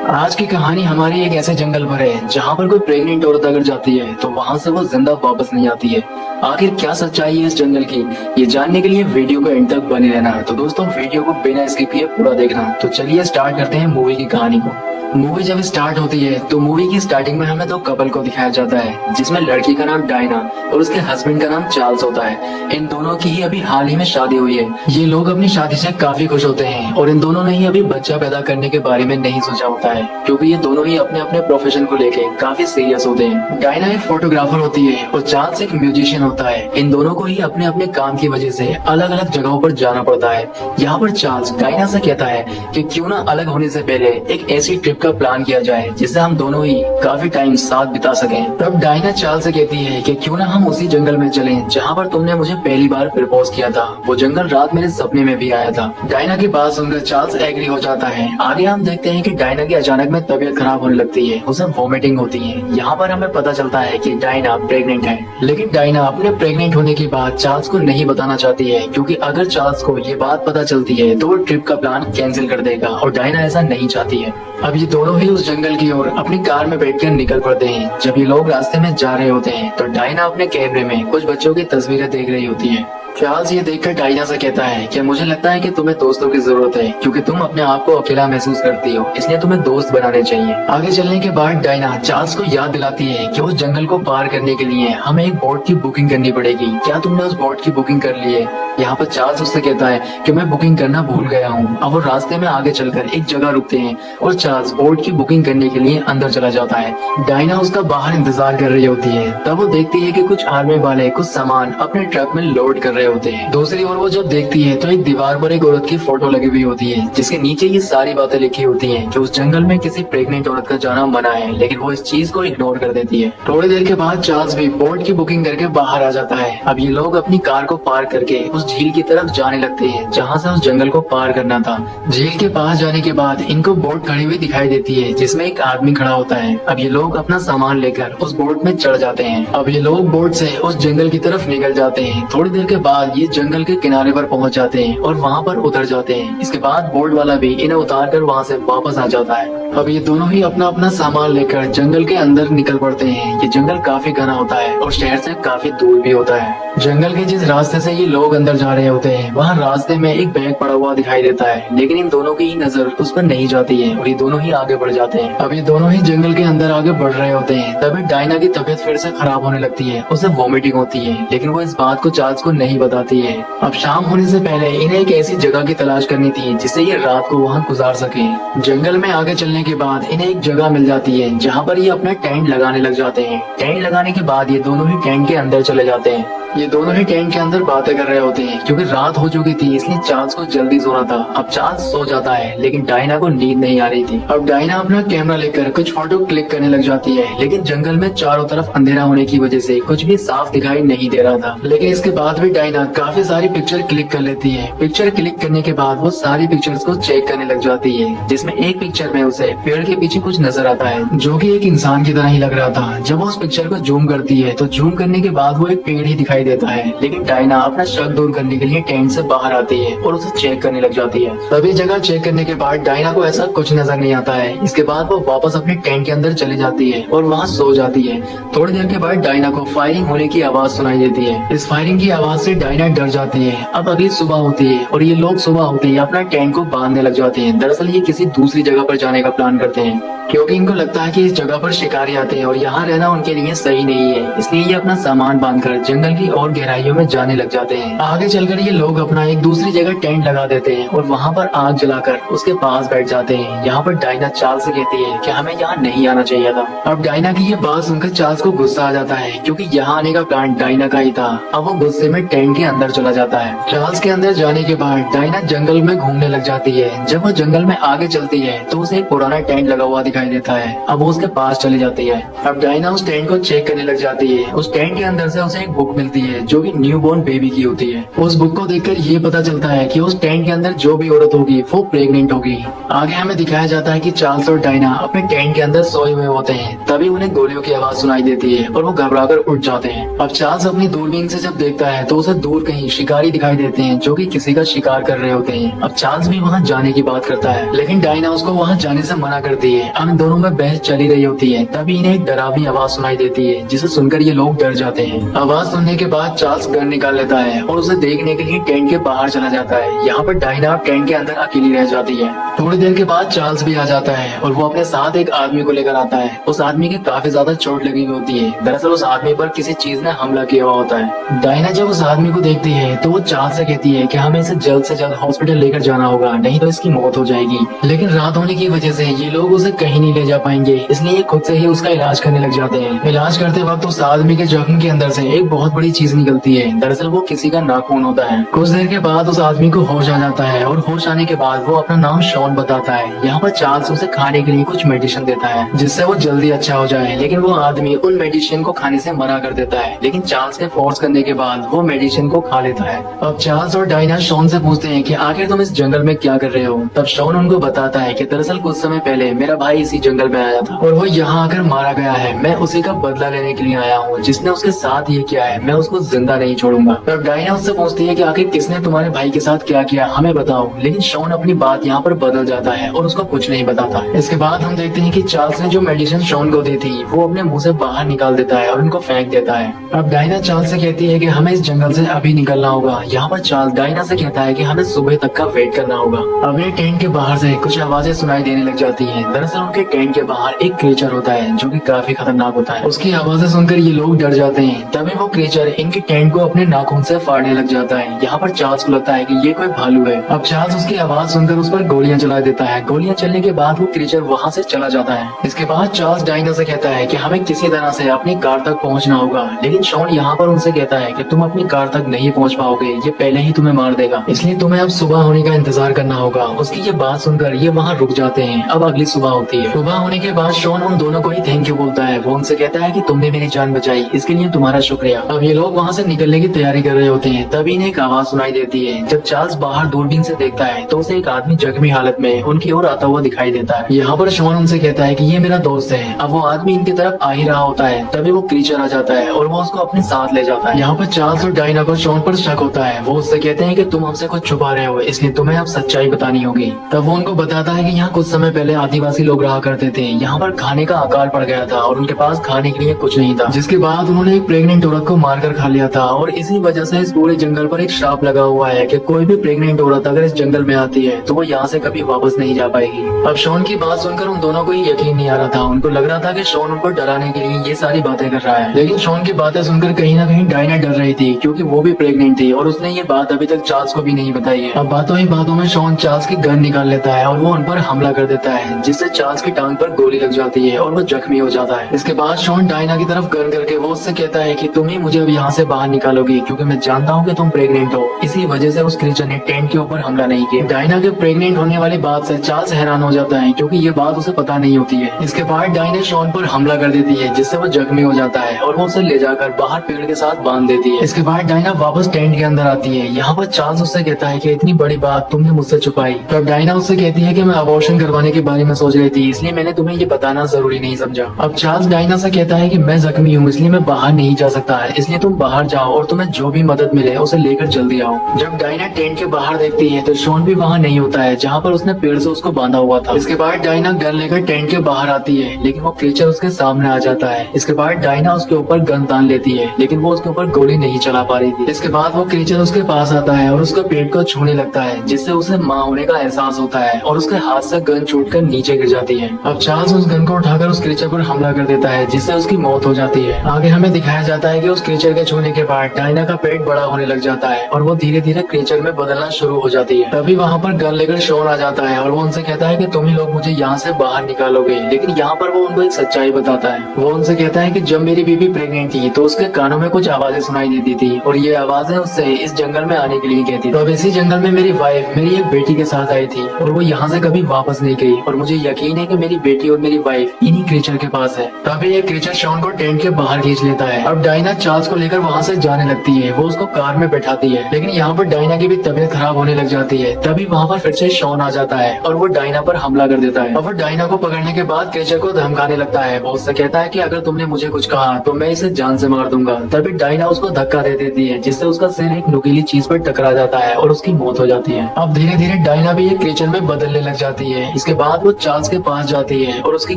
आज की कहानी हमारी एक ऐसे जंगल पर है जहाँ पर कोई प्रेग्नेंट औरत अगर जाती है तो वहाँ से वो जिंदा वापस नहीं आती है। आखिर क्या सच्चाई है इस जंगल की, ये जानने के लिए वीडियो को एंड तक बने रहना। तो दोस्तों वीडियो को बिना स्किप किए पूरा देखना। तो चलिए स्टार्ट करते हैं मूवी की कहानी को। मूवी जब स्टार्ट होती है तो मूवी की स्टार्टिंग में हमें दो कपल को दिखाया जाता है, जिसमें लड़की का नाम डायना और उसके हस्बैंड का नाम चार्ल्स होता है। इन दोनों की ही अभी हाल ही में शादी हुई है। ये लोग अपनी शादी से काफी खुश होते हैं और इन दोनों ने ही अभी बच्चा पैदा करने के बारे में नहीं सोचा होता है, क्योंकि ये दोनों ही अपने अपने प्रोफेशन को लेके काफी सीरियस होते हैं। डायना एक फोटोग्राफर होती है और चार्ल्स एक म्यूजिशियन होता है। इन दोनों को ही अपने अपने काम की वजह से अलग अलग जगहों पर जाना पड़ता है। यहाँ पर चार्ल्स डायना से कहता है कि क्यों ना अलग होने से पहले एक ऐसी ट्रिप का प्लान किया जाए जिससे हम दोनों ही काफी टाइम साथ बिता सकें। तब डायना चार्ल्स से कहती है कि क्यों ना हम उसी जंगल में चलें जहाँ पर तुमने मुझे पहली बार प्रपोज किया था। वो जंगल रात मेरे सपने में भी आया था। डायना की बात सुनकर चार्ल्स एग्री हो जाता है। आगे हम देखते हैं कि डायना की अचानक में तबीयत खराब होने लगती है, उसे वोमिटिंग होती है। यहाँ पर हमें पता चलता है कि डायना प्रेग्नेंट है, लेकिन डायना अपने प्रेग्नेंट होने की बात चार्ल्स को नहीं बताना चाहती है, क्योंकि अगर चार्ल्स को ये बात पता चलती है तो वो ट्रिप का प्लान कैंसिल कर देगा और डायना ऐसा नहीं चाहती है। अब ये दोनों ही उस जंगल की ओर अपनी कार में बैठकर निकल पड़ते हैं। जब ये लोग रास्ते में जा रहे होते हैं तो डायना अपने कैमरे में कुछ बच्चों की तस्वीरें देख रही होती है। चार्ल्स ये देखकर डायना से कहता है कि मुझे लगता है कि तुम्हें दोस्तों की जरूरत है, क्योंकि तुम अपने आप को अकेला महसूस करती हो, इसलिए तुम्हें दोस्त बनाने चाहिए। आगे चलने के बाद डायना चार्ल्स को याद दिलाती है कि उस जंगल को पार करने के लिए हमें एक बोट की बुकिंग करनी पड़ेगी। क्या तुमने उस बोट की बुकिंग कर ली है? यहाँ पर चार्ल्स उससे कहता है कि मैं बुकिंग करना भूल गया हूँ। अब वो रास्ते में आगे चलकर एक जगह रुकते हैं और चार्ल्स बोट की बुकिंग करने के लिए अंदर चला जाता है। डायना उसका बाहर इंतजार कर रही होती है। तब वो देखती है कि कुछ आर्मी वाले कुछ सामान अपने ट्रक में लोड कर रहे होते हैं। दूसरी ओर वो जब देखती है तो एक दीवार पर एक औरत की फोटो लगी हुई होती है, जिसके नीचे ये सारी बातें लिखी होती हैं कि उस जंगल में किसी प्रेग्नेंट औरत का जाना मना है, लेकिन वो इस चीज को इग्नोर कर देती है। थोड़ी देर के बाद चार्ल्स भी बोट की बुकिंग करके बाहर आ जाता है। अब ये लोग अपनी कार को पार करके उस झील की तरफ जाने लगते हैं जहाँ से उस जंगल को पार करना था। झील के पास जाने के बाद इनको बोट खड़ी हुई दिखाई देती है, जिसमें एक आदमी खड़ा होता है। अब ये लोग अपना सामान लेकर उस बोट में चढ़ जाते हैं। अब ये लोग बोट से उस जंगल की तरफ निकल जाते हैं। थोड़ी देर के बाद ये जंगल के किनारे पर पहुंच जाते हैं और वहां पर उतर जाते हैं। इसके बाद बोट वाला भी इन्हें उतार कर वहां से वापस आ जाता है। अब ये दोनों ही अपना अपना सामान लेकर जंगल के अंदर निकल पड़ते हैं। ये जंगल काफी घना होता है और शहर से काफी दूर भी होता है। जंगल के जिस रास्ते से ये लोग अंदर जा रहे होते हैं वहाँ रास्ते में एक बैग पड़ा हुआ दिखाई देता है, लेकिन इन दोनों की नजर उस पर नहीं जाती है और ये दोनों ही आगे बढ़ जाते हैं। अब ये दोनों ही जंगल के अंदर आगे बढ़ रहे होते हैं। तभी डायना की तबीयत फिर से खराब होने लगती है, उसे वॉमिटिंग होती है, लेकिन वो इस बात को चार्ल्स को नहीं बताती है। अब शाम होने से पहले इन्हें एक ऐसी जगह की तलाश करनी थी जिससे ये रात को वहाँ गुजार सके। जंगल में आगे चलने के बाद इन्हें एक जगह मिल जाती है जहाँ पर ये अपना टेंट लगाने लग जाते हैं। टेंट लगाने के बाद ये दोनों ही टेंट के अंदर चले जाते हैं। ये दोनों ही टेंट के अंदर बातें कर रहे होते हैं, क्योंकि रात हो चुकी थी इसलिए चार्ल्स को जल्दी सोना था। अब चार्ल्स सो जाता है, लेकिन डायना को नींद नहीं आ रही थी। अब डायना अपना कैमरा लेकर कुछ फोटो क्लिक करने लग जाती है, लेकिन जंगल में चारों तरफ अंधेरा होने की वजह से कुछ भी साफ दिखाई नहीं दे रहा था। लेकिन इसके बाद भी डायना काफी सारी पिक्चर क्लिक कर लेती है। पिक्चर क्लिक करने के बाद वो सारी पिक्चर्स को चेक करने लग जाती है, जिसमें एक पिक्चर में उसे पेड़ के पीछे कुछ नजर आता है जो कि एक इंसान की तरह ही लग रहा था। जब वो उस पिक्चर को जूम करती है तो जूम करने के बाद वो एक पेड़ ही दिखाई देता है। लेकिन डायना अपना शक दूर करने के लिए टेंट से बाहर आती है और उसे चेक करने लग जाती है। सभी जगह चेक करने के बाद डायना को ऐसा कुछ नजर नहीं आता है। इसके बाद वो वापस अपने टेंट के अंदर चली जाती है और वहाँ सो जाती है। थोड़ी देर के बाद डायना को फायरिंग होने की आवाज सुनाई देती है। इस फायरिंग की आवाज से डायना डर जाती है। अब अगली सुबह होती है और ये लोग सुबह होते ही अपना टेंट को बांधने लग जाते हैं। दरअसल ये किसी दूसरी जगह पर जाने का प्लान करते हैं, क्योंकि इनको लगता है कि इस जगह पर शिकारी आते हैं और यहाँ रहना उनके लिए सही नहीं है। इसलिए ये अपना सामान बांधकर जंगल की और गहराइयों में जाने लग जाते हैं। आगे चलकर ये लोग अपना एक दूसरी जगह टेंट लगा देते हैं और वहाँ पर आग जलाकर उसके पास बैठ जाते हैं। यहाँ पर डायना चार्ल्स से कहती है कि हमें यहाँ नहीं आना चाहिए था। अब डायना की ये बात सुनकर चार्ल्स को गुस्सा आ जाता है, क्योंकि यहाँ आने का प्लान डायना का ही था। अब वो गुस्से में टेंट के अंदर चला जाता है। चार्ल्स के अंदर जाने के बाद डायना जंगल में घूमने लग जाती है। जब वो जंगल में आगे चलती है तो उसे एक पुराना टेंट लगा हुआ दिखाई देता है। अब वो उसके पास चली जाती है। अब डायना उस टेंट को चेक करने लग जाती है। उस टेंट के अंदर से उसे एक बुक मिलती है जो कि न्यूबॉर्न बेबी की होती है। उस बुक को देखकर ये पता चलता है कि उस टेंट के अंदर जो भी औरत होगी वो प्रेग्नेंट होगी। आगे हमें दिखाया जाता है कि चार्ल्स और डायना अपने टेंट के अंदर सोए हुए होते हैं, तभी उन्हें गोलियों की आवाज सुनाई देती है और वो घबराकर उठ जाते हैं। अब चार्ल्स अपनी दूरबीन से जब देखता है तो उसे दूर कहीं शिकारी दिखाई देते हैं जो कि किसी का शिकार कर रहे होते हैं। अब चार्ल्स भी वहाँ जाने की बात करता है, लेकिन डायना उसको वहाँ जाने से मना करती है। अब इन दोनों में बहस चली रही होती है, तभी इन्हें एक डरावनी आवाज सुनाई देती है जिसे सुनकर ये लोग डर जाते हैं। आवाज सुनने के बाद चार्ल्स गन निकाल लेता है और उसे देखने के लिए टेंट के बाहर चला जाता है। यहाँ पर डायना टेंट के अंदर अकेली रह जाती है। थोड़ी देर के बाद चार्ल्स भी आ जाता है और वो अपने साथ एक आदमी को लेकर आता है। उस आदमी की काफी ज्यादा चोट लगी हुई होती है। दरअसल उस आदमी पर किसी चीज ने हमला किया हुआ होता है। डायना जब उस आदमी को देखती है तो वो चार्ल्स से कहती है कि हमें इसे जल्द से जल्द हॉस्पिटल लेकर जाना होगा, नहीं तो इसकी मौत हो जाएगी। लेकिन रात होने की वजह से ये लोग उसे कहीं नहीं ले जा पाएंगे, इसलिए खुद से ही उसका इलाज करने लग जाते हैं। इलाज करते वक्त उस आदमी के जख्म के अंदर से एक बहुत बड़ी चीज निकलती है। दरअसल वो किसी का नाखून होता है। कुछ देर के बाद उस आदमी को होश आ जाता है और होश आने के बाद वो अपना नाम शॉन बताता है। यहाँ पर चार्ल्स उसे खाने के लिए कुछ मेडिसिन देता है जिससे वो जल्दी अच्छा हो जाए, लेकिन वो आदमी उन मेडिसिन को खाने से मना कर देता है। लेकिन चार्ल्स के फोर्स करने के बाद वो मेडिसिन को खा लेता है। अब चार्ल्स और डायना शॉन से पूछते हैं कि आखिर तुम इस जंगल में क्या कर रहे हो। तब शॉन उनको बताता है कि दरअसल कुछ समय पहले मेरा भाई इसी जंगल में आया था और वो यहाँ आकर मारा गया है। मैं उसी का बदला लेने के लिए आया हूँ। जिसने उसके साथ ये किया है मैं उसको जिंदा नहीं छोड़ूंगा। तब डायना उससे पूछती है कि आखिर किसने तुम्हारे भाई के साथ क्या किया, हमें बताओ। लेकिन शॉन अपनी बात यहाँ पर बदल जाता है और उसको कुछ नहीं बताता। इसके बाद हम देखते हैं कि चार्ल्स ने जो मेडिसिन शॉन को दी थी वो अपने मुंह से बाहर निकाल देता है और उनको फेंक देता है। अब डायना चार्ल्स से कहती है कि हमें इस जंगल से अभी निकलना होगा। यहाँ पर चार्ल्स डायना से कहता है कि हमें सुबह तक का वेट करना होगा। अब ये टेंट के बाहर से कुछ आवाजें सुनाई देने लग जाती हैं। दरअसल उनके टेंट के बाहर एक क्रीचर होता है जो कि काफी खतरनाक होता है। उसकी आवाजें सुनकर ये लोग डर जाते हैं। तभी वो क्रीचर इनके टेंट को अपने नाखून से फाड़ने लग जाता है। यहाँ पर चार्ल्स को लगता है कि ये कोई भालू है। अब चार्ल्स उसकी आवाज सुनकर उस पर गोलियां चला देता है। गोलियां चलने के बाद वो क्रीचर वहाँ से चला जाता है। इसके बाद चार्ल्स डायना से कहता है कि हमें किसी तरह से अपनी कार तक पहुँचना होगा। लेकिन शॉन यहाँ पर उनसे कहता है कि तुम अपनी कार तक नहीं पहुँच पाओगे, ये पहले ही तुम्हें मार देगा, इसलिए तुम्हें अब सुबह होने का इंतजार करना होगा। उसकी ये बात सुनकर ये वहाँ रुक जाते हैं। अब अगली सुबह होती है। सुबह होने के बाद शॉन उन दोनों को ही थैंक यू बोलता है। वो उनसे कहता है कि तुमने मेरी जान बचाई, इसके लिए तुम्हारा शुक्रिया। अब ये लोग वहाँ से निकलने की तैयारी कर रहे होते हैं, तभी इन्हें एक आवाज सुनाई देती है। जब चार्ल्स बाहर दूरबीन से देखता है तो उसे एक आदमी जख्मी हालत में उनकी ओर आता हुआ दिखाई देता है। यहाँ पर शॉन उनसे कहता है कि ये मेरा दोस्त है। अब वो आदमी इनकी तरफ आ ही रहा होता है, तभी वो क्रीचर आ जाता है और वो उसको अपने साथ ले जाता है। यहाँ पर चार्ल्स और डायना को शॉन पर शक होता है। वो उससे कहते हैं कि तुम हमसे कुछ छुपा रहे हो, इसलिए तुम्हें अब सच्चाई बतानी होगी। तब वो उनको बताता है कि यहाँ कुछ समय पहले आदिवासी लोग रहा करते थे। यहाँ पर खाने का अकाल पड़ गया था और उनके पास खाने के लिए कुछ नहीं था, जिसके बाद उन्होंने एक प्रेग्नेंट औरत को मारकर खा लिया था। और इसी वजह से इस पूरे जंगल पर एक श्राप लगा हुआ है कि कोई भी प्रेग्नेंट औरत अगर इस जंगल में आती है तो वो यहाँ से कभी वापस नहीं जा पाएगी। अब शॉन की बात सुनकर उन दोनों को ही यकीन नहीं आ रहा था। उनको लग रहा था कि शॉन उनको डराने के लिए ये सारी बातें कर रहा है। लेकिन शॉन की बातें सुनकर कहीं ना कहीं डायना डर रही थी, क्योंकि वो भी प्रेग्नेंट थी और उसने ये बात अभी तक चार्ल्स को भी नहीं बताई है। अब बातों ही बातों में शॉन चार्ल्स की गन निकाल लेता है और वो उन पर हमला कर देता है, जिससे चार्ल्स की टांग पर गोली लग जाती है और वो जख्मी हो जाता है। इसके बाद शॉन डायना की तरफ गन करके वो उससे कहता है कि तुम ही मुझे अब यहाँ से बाहर निकालोगी, क्योंकि मैं जानता हूँ कि तुम प्रेग्नेंट हो। इसी वजह से उस क्रीचर ने टेंट के ऊपर हमला नहीं किया। डायना के प्रेग्नेंट होने वाली बात से चार्ल्स हैरान हो जाता है, क्योंकि ये बात उसे पता नहीं होती है। इसके बाद डायना शॉन पर हमला कर देती है, जिससे वो जख्मी हो जाता है और वो उसे ले जाकर बाहर पेड़ के साथ बांध देती है। इसके बाद डायना वापस टेंट के अंदर आती है। यहाँ पर चार्ल्स उससे कहता है कि इतनी बड़ी बात तुमने मुझसे छुपाई। तब डायना उससे कहती है कि मैं अबॉर्शन करवाने के बारे में सोच रही थी, इसलिए मैंने तुम्हें ये बताना जरूरी नहीं समझा। अब चार्ल्स डायना से कहता है कि मैं जख्मी हूँ, इसलिए मैं बाहर नहीं जा सकता है, इसलिए तुम बाहर जाओ और तुम्हें जो भी मदद मिले उसे लेकर जल्दी आओ। जब डायना टेंट के बाहर देखती है तो शॉन भी वहाँ नहीं होता है, जहाँ पर उसने पेड़ से उसको बांधा हुआ था। इसके बाद डायना गन लेकर टेंट के बाहर आती है, लेकिन वो क्रीचर उसके सामने आ जाता है। इसके बाद डायना उसके ऊपर गन तान लेती है, लेकिन वो उसके ऊपर गोली नहीं चला पा रही थी। इसके बाद वो क्रीचर उसके पास आता है और उसके पेट को छूने लगता है, जिससे उसे माँ होने का एहसास होता है और उसके हाथ से गन छूटकर नीचे गिर जाती है। अब चार्ल्स उस गन को उठाकर उस क्रीचर पर हमला कर देता है, जिससे उसकी मौत हो जाती है। आगे हमें दिखाया जाता है कि उस क्रीचर के छूने के बाद डायना का पेट बड़ा होने लग जाता है और वो धीरे धीरे क्रीचर में बदलना शुरू हो जाती है। तभी वहाँ पर गन लेकर शॉन आ जाता है और वो उनसे कहता है कि तुम ही लोग मुझे यहाँ से बाहर निकालोगे। लेकिन यहाँ पर वो उनको एक सच्चाई बताता है। वो उनसे कहता है कि जब मेरी बीबी प्रेग्नेंट थी तो उसके कानों में कुछ आवाजें सुनाई देती थी और ये आवाजें उससे इस जंगल में आने के लिए कहती। तो अब इसी जंगल में मेरी वाइफ मेरी एक बेटी के साथ आई थी और वो यहाँ से कभी वापस नहीं गई और मुझे यकीन है कि मेरी बेटी और मेरी वाइफ इन्हीं क्रीचर के पास है। तभी ये क्रीचर शॉन को टेंट के बाहर खींच लेता है। अब डायना चार्ल्स को लेकर वहाँ से जाने लगती है। वो उसको कार में बैठाती है, लेकिन यहाँ पर डायना की भी तबीयत खराब होने लग जाती है। तभी वहाँ पर फिर से शॉन आ जाता है और वो डायना पर हमला कर देता है। और वो डायना को पकड़ने के बाद क्रीचर को धमकाने लगता है। वो उससे कहता है कि अगर तुमने मुझे कुछ कहा तो मैं इसे जान से मार दूंगा। तभी डायना उसको धक्का दे देती है, जिससे उसका सिर एक नुकीली चीज पर टकरा जाता है और उसकी मौत हो जाती है। अब धीरे धीरे डायना भी एक क्रीचर में बदलने लग जाती है। इसके बाद वो चार्ल्स के पास जाती है और उसकी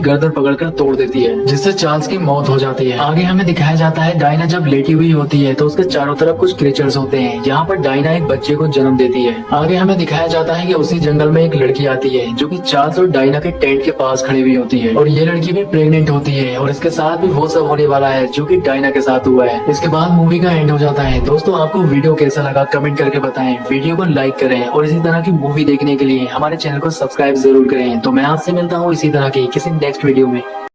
गर्दन पकड़कर तोड़ देती है, जिससे चार्ल्स की मौत हो जाती है। आगे हमें दिखाया जाता है डायना जब लेटी हुई होती है तो उसके चारों तरफ कुछ क्रीचर्स होते हैं। यहाँ पर डायना एक बच्चे को जन्म देती है। आगे हमें दिखाया जाता है कि उसी जंगल में एक लड़की आती है जो कि चार्ल्स और डायना के टेंट के पास खड़ी हुई होती है, और ये लड़की भी प्रेग्नेंट होती है और इसके साथ भी वो सब होने वाला है जो कि डायना के साथ हुआ है। इसके बाद मूवी का एंड हो जाता है। दोस्तों, आपको वीडियो कैसा लगा कमेंट करके बताएं, वीडियो को लाइक करें और इसी तरह की मूवी देखने के लिए हमारे चैनल को सब्सक्राइब जरूर करें। तो मैं आपसे मिलता हूँ इसी तरह की किसी नेक्स्ट वीडियो में।